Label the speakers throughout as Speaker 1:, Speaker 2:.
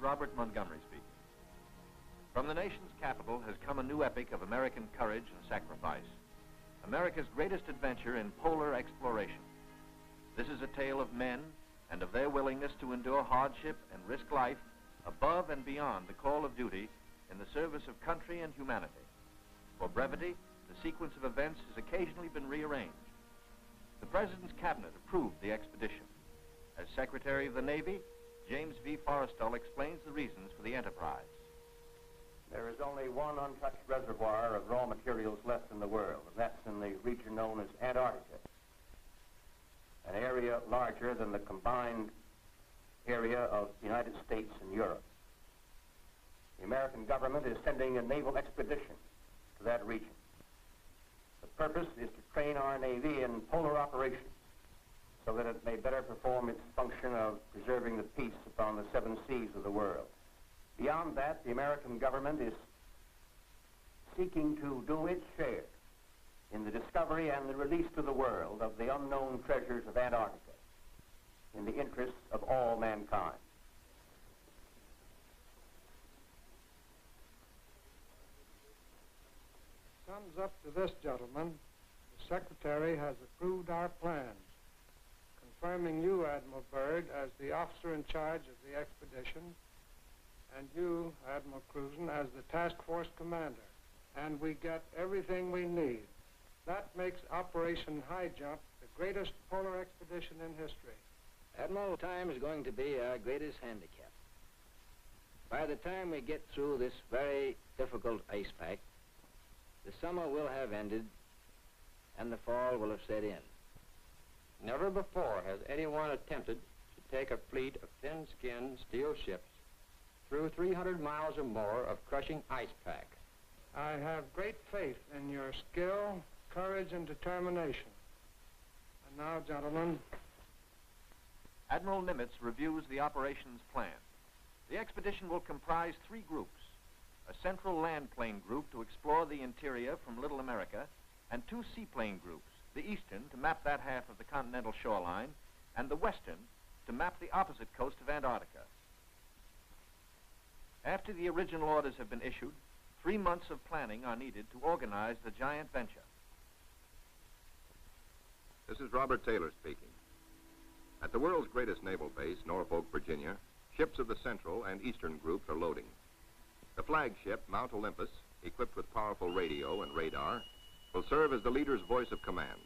Speaker 1: Robert Montgomery speaking. From the nation's capital has come a new epic of American courage and sacrifice. America's greatest adventure in polar exploration. This is a tale of men and of their willingness to endure hardship and risk life above and beyond the call of duty in the service of country and humanity. For brevity, the sequence of events has occasionally been rearranged. The President's cabinet approved the expedition. As Secretary of the Navy, James V. Forrestal explains the reasons for the enterprise.
Speaker 2: There is only one untouched reservoir of raw materials left in the world, and that's in the region known as Antarctica, an area larger than the combined area of the United States and Europe. The American government is sending a naval expedition to that region. The purpose is to train our Navy in polar operations so that it may better perform its function of preserving the peace upon the 7 seas of the world. Beyond that, the American government is seeking to do its share in the discovery and the release to the world of the unknown treasures of Antarctica in the interests of all mankind.
Speaker 3: Sums up to this, gentlemen. The Secretary has approved our plans, confirming you, Admiral Byrd, as the officer in charge of the expedition, and you, Admiral Cruzen, as the task force commander. And we get everything we need. That makes Operation High Jump the greatest polar expedition in history.
Speaker 4: Admiral, time is going to be our greatest handicap. By the time we get through this very difficult ice pack, the summer will have ended and the fall will have set in.
Speaker 5: Never before has anyone attempted to take a fleet of thin-skinned steel ships through 300 miles or more of crushing ice pack.
Speaker 3: I have great faith in your skill, courage, and determination. And now, gentlemen.
Speaker 1: Admiral Nimitz reviews the operations plan. The expedition will comprise 3 groups: a central land plane group to explore the interior from Little America, and 2 seaplane groups, the eastern to map that half of the continental shoreline, and the western to map the opposite coast of Antarctica. After the original orders have been issued, 3 months of planning are needed to organize the giant venture.
Speaker 6: This is Robert Taylor speaking. At the world's greatest naval base, Norfolk, Virginia, ships of the Central and Eastern groups are loading. The flagship, Mount Olympus, equipped with powerful radio and radar, will serve as the leader's voice of command.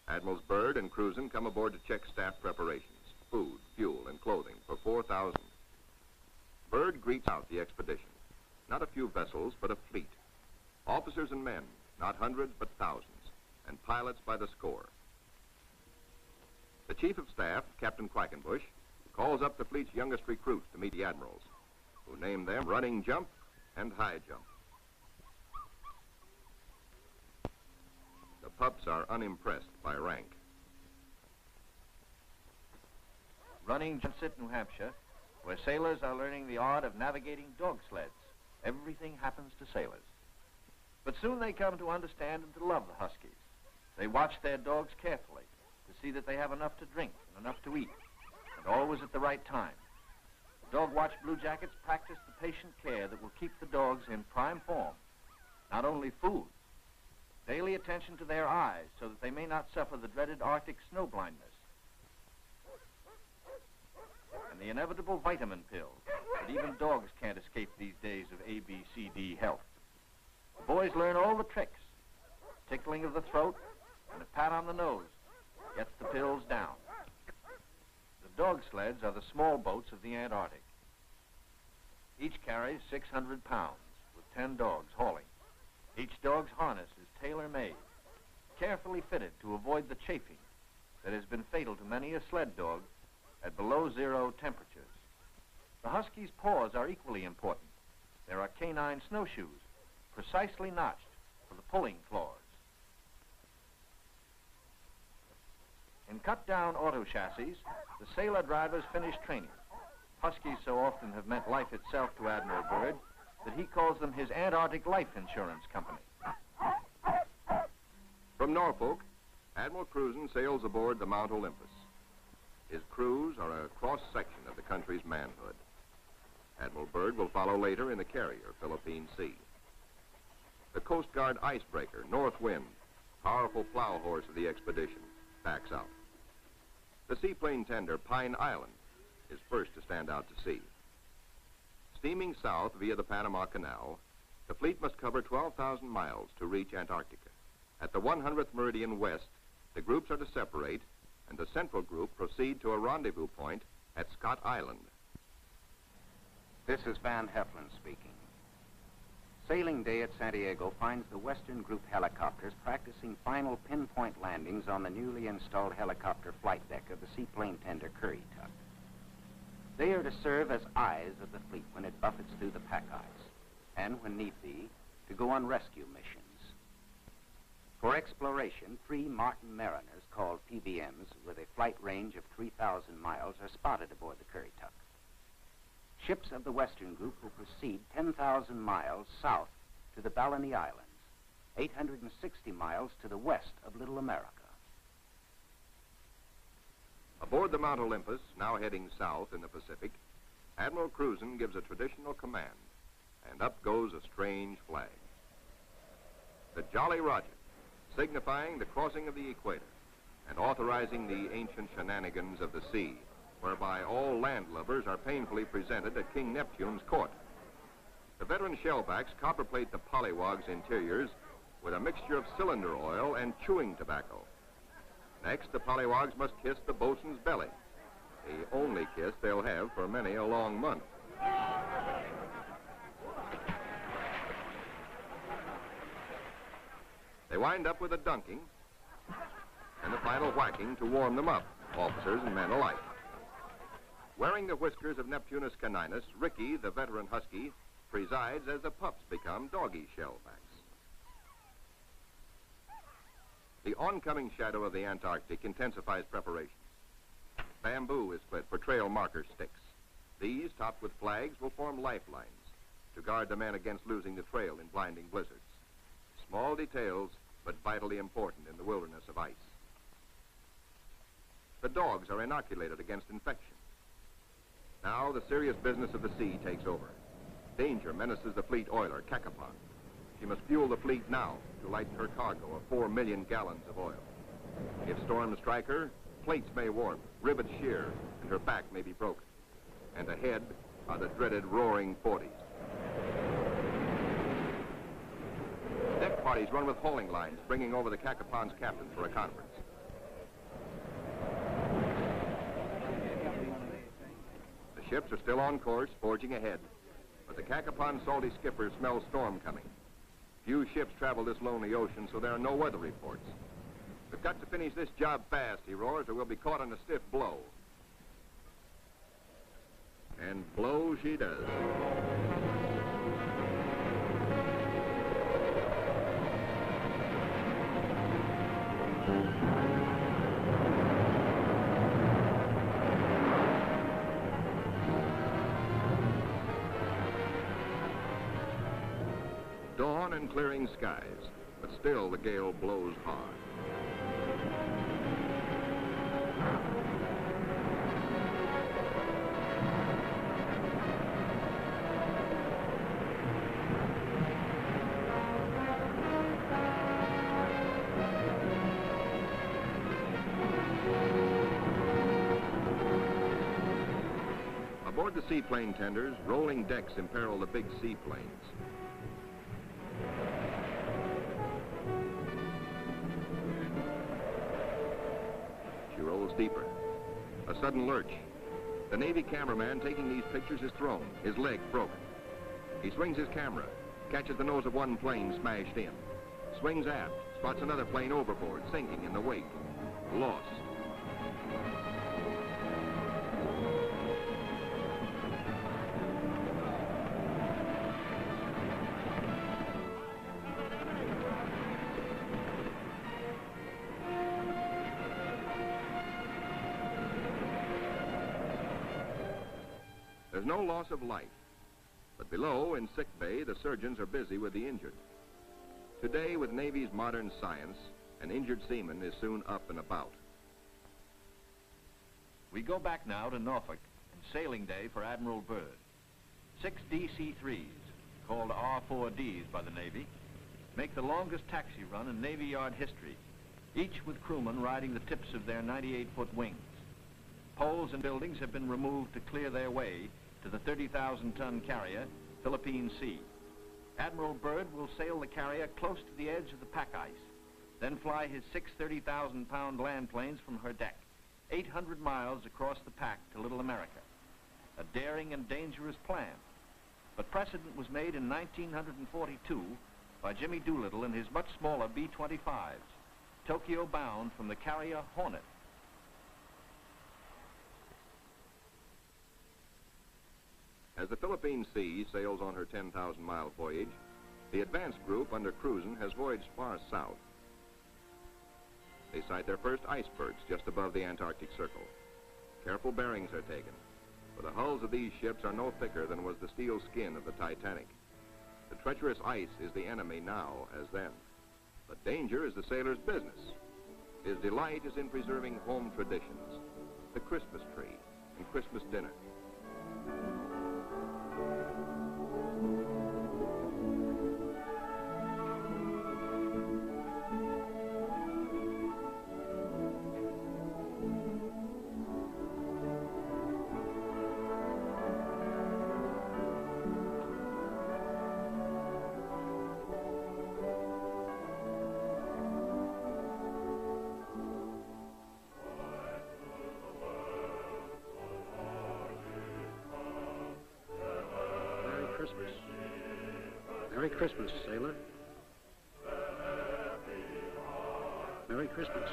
Speaker 6: Admirals Byrd and Cruzen come aboard to check staff preparations, food, fuel, and clothing for 4,000. Byrd greets out the expedition. Not a few vessels, but a fleet. Officers and men, not hundreds, but thousands, and pilots by the score. The Chief of Staff, Captain Quackenbush, calls up the fleet's youngest recruits to meet the admirals, who name them Running Jump and High Jump. The pups are unimpressed by rank.
Speaker 1: Running Jump, New Hampshire, where sailors are learning the art of navigating dog sleds. Everything happens to sailors. But soon they come to understand and to love the Huskies. They watch their dogs carefully to see that they have enough to drink and enough to eat, and always at the right time. The dog watch bluejackets practice the patient care that will keep the dogs in prime form. Not only food, daily attention to their eyes so that they may not suffer the dreaded Arctic snow blindness, and the inevitable vitamin pill that even dogs can't escape these days of ABCD health. The boys learn all the tricks. Tickling of the throat and a pat on the nose gets the pills down. The dog sleds are the small boats of the Antarctic. Each carries 600 pounds, with 10 dogs hauling. Each dog's harness is tailor-made, carefully fitted to avoid the chafing that has been fatal to many a sled dog at below-zero temperatures. The Husky's paws are equally important. There are canine snowshoes, precisely notched for the pulling claws. In cut-down auto chassis, the sailor drivers finish training. Huskies so often have meant life itself to Admiral Byrd that he calls them his Antarctic Life Insurance Company.
Speaker 6: From Norfolk, Admiral Cruzen sails aboard the Mount Olympus. His crews are a cross-section of the country's manhood. Admiral Byrd will follow later in the carrier, Philippine Sea. The Coast Guard icebreaker, North Wind, powerful plow horse of the expedition, backs out. The seaplane tender, Pine Island, is first to stand out to sea. Steaming south via the Panama Canal, the fleet must cover 12,000 miles to reach Antarctica. At the 100th meridian west, the groups are to separate, and the central group proceed to a rendezvous point at Scott Island.
Speaker 2: This is Van Heflin speaking. Sailing day at Santiago finds the Western Group helicopters practicing final pinpoint landings on the newly installed helicopter flight deck of the seaplane tender Currituck. They are to serve as eyes of the fleet when it buffets through the pack ice, and when need be, to go on rescue missions. For exploration, 3 Martin Mariners, called PBMs, with a flight range of 3,000 miles, are spotted aboard the Currituck. Ships of the Western Group will proceed 10,000 miles south to the Balleny Islands, 860 miles to the west of Little America.
Speaker 6: Aboard the Mount Olympus, now heading south in the Pacific, Admiral Cruzen gives a traditional command, and up goes a strange flag. The Jolly Roger, signifying the crossing of the equator and authorizing the ancient shenanigans of the sea, whereby all landlubbers are painfully presented at King Neptune's court. The veteran shellbacks copperplate the Pollywog's interiors with a mixture of cylinder oil and chewing tobacco. Next, the Pollywog's must kiss the boatswain's belly, the only kiss they'll have for many a long month. They wind up with a dunking and a final whacking to warm them up, officers and men alike. Wearing the whiskers of Neptunus caninus, Ricky, the veteran husky, presides as the pups become doggy shellbacks. The oncoming shadow of the Antarctic intensifies preparations. Bamboo is split for trail marker sticks. These, topped with flags, will form lifelines to guard the men against losing the trail in blinding blizzards. Small details, but vitally important in the wilderness of ice. The dogs are inoculated against infection. Now the serious business of the sea takes over. Danger menaces the fleet oiler, Cacapon. She must fuel the fleet now to lighten her cargo of 4 million gallons of oil. If storms strike her, plates may warp, rivets shear, and her back may be broken. And ahead are the dreaded roaring 40s. Deck parties run with hauling lines, bringing over the Cacapon's captain for a conference. The ships are still on course, forging ahead, but the Cacapon's salty skipper smells storm coming. Few ships travel this lonely ocean, so there are no weather reports. We've got to finish this job fast, he roars, or we'll be caught in a stiff blow. And blow she does. Dawn and clearing skies, but still the gale blows hard. Aboard the seaplane tenders, rolling decks imperil the big seaplanes. She rolls deeper. A sudden lurch. The Navy cameraman taking these pictures is thrown, his leg broken. He swings his camera, catches the nose of one plane smashed in, swings aft, spots another plane overboard, sinking in the wake. Lost. There's no loss of life, but below in sick bay, the surgeons are busy with the injured. Today, with Navy's modern science, an injured seaman is soon up and about.
Speaker 1: We go back now to Norfolk and sailing day for Admiral Byrd. 6 DC-3s, called R-4Ds by the Navy, make the longest taxi run in Navy Yard history, each with crewmen riding the tips of their 98-foot wings. Poles and buildings have been removed to clear their way to the 30,000-ton carrier, Philippine Sea. Admiral Byrd will sail the carrier close to the edge of the pack ice, then fly his 6 30,000-pound land planes from her deck, 800 miles across the pack to Little America. A daring and dangerous plan. But precedent was made in 1942 by Jimmy Doolittle in his much smaller B-25s, Tokyo bound from the carrier Hornet.
Speaker 6: As the Philippine Sea sails on her 10,000-mile voyage, the advanced group under Cruzen has voyaged far south. They sight their first icebergs just above the Antarctic Circle. Careful bearings are taken, for the hulls of these ships are no thicker than was the steel skin of the Titanic. The treacherous ice is the enemy now as then, but danger is the sailor's business. His delight is in preserving home traditions, the Christmas tree and Christmas dinner.
Speaker 7: Merry Christmas, sailor. Merry Christmas.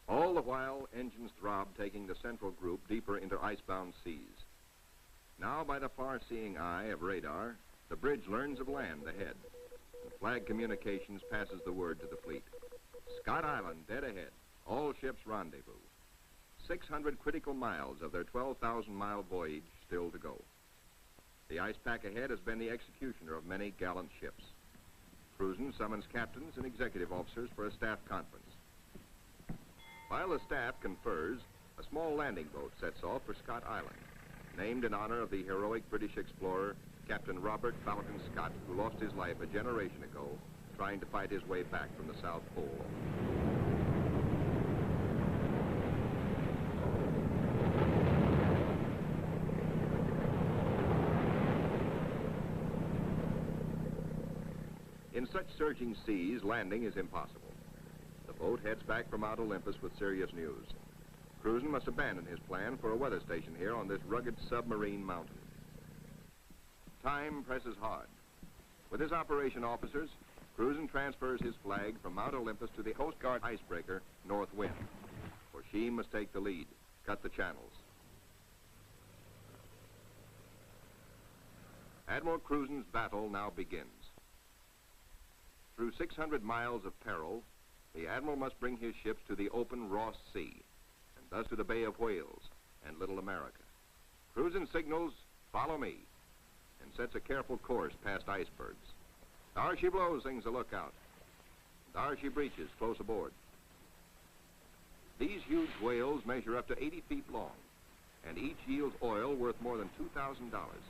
Speaker 6: All the while, engines throb, taking the central group deeper into icebound seas. Now, by the far-seeing eye of radar, the bridge learns of land ahead, and Flag Communications passes the word to the fleet. Scott Island, dead ahead. All ships rendezvous. 600 critical miles of their 12,000-mile voyage still to go. The ice pack ahead has been the executioner of many gallant ships. Cruzen summons captains and executive officers for a staff conference. While the staff confers, a small landing boat sets off for Scott Island, named in honor of the heroic British explorer Captain Robert Falcon Scott, who lost his life a generation ago trying to fight his way back from the South Pole. In such surging seas, landing is impossible. The boat heads back for Mount Olympus with serious news. Cruzen must abandon his plan for a weather station here on this rugged submarine mountain. Time presses hard. With his operation officers, Cruzen transfers his flag from Mount Olympus to the Coast Guard icebreaker, North Wind, for she must take the lead, cut the channels. Admiral Cruzen's battle now begins. Through 600 miles of peril, the Admiral must bring his ships to the open Ross Sea, and thus to the Bay of Whales and Little America. Cruzen signals, "Follow me," and sets a careful course past icebergs. There she blows, sings the lookout. There she breaches, close aboard. These huge whales measure up to 80 feet long, and each yields oil worth more than $2,000.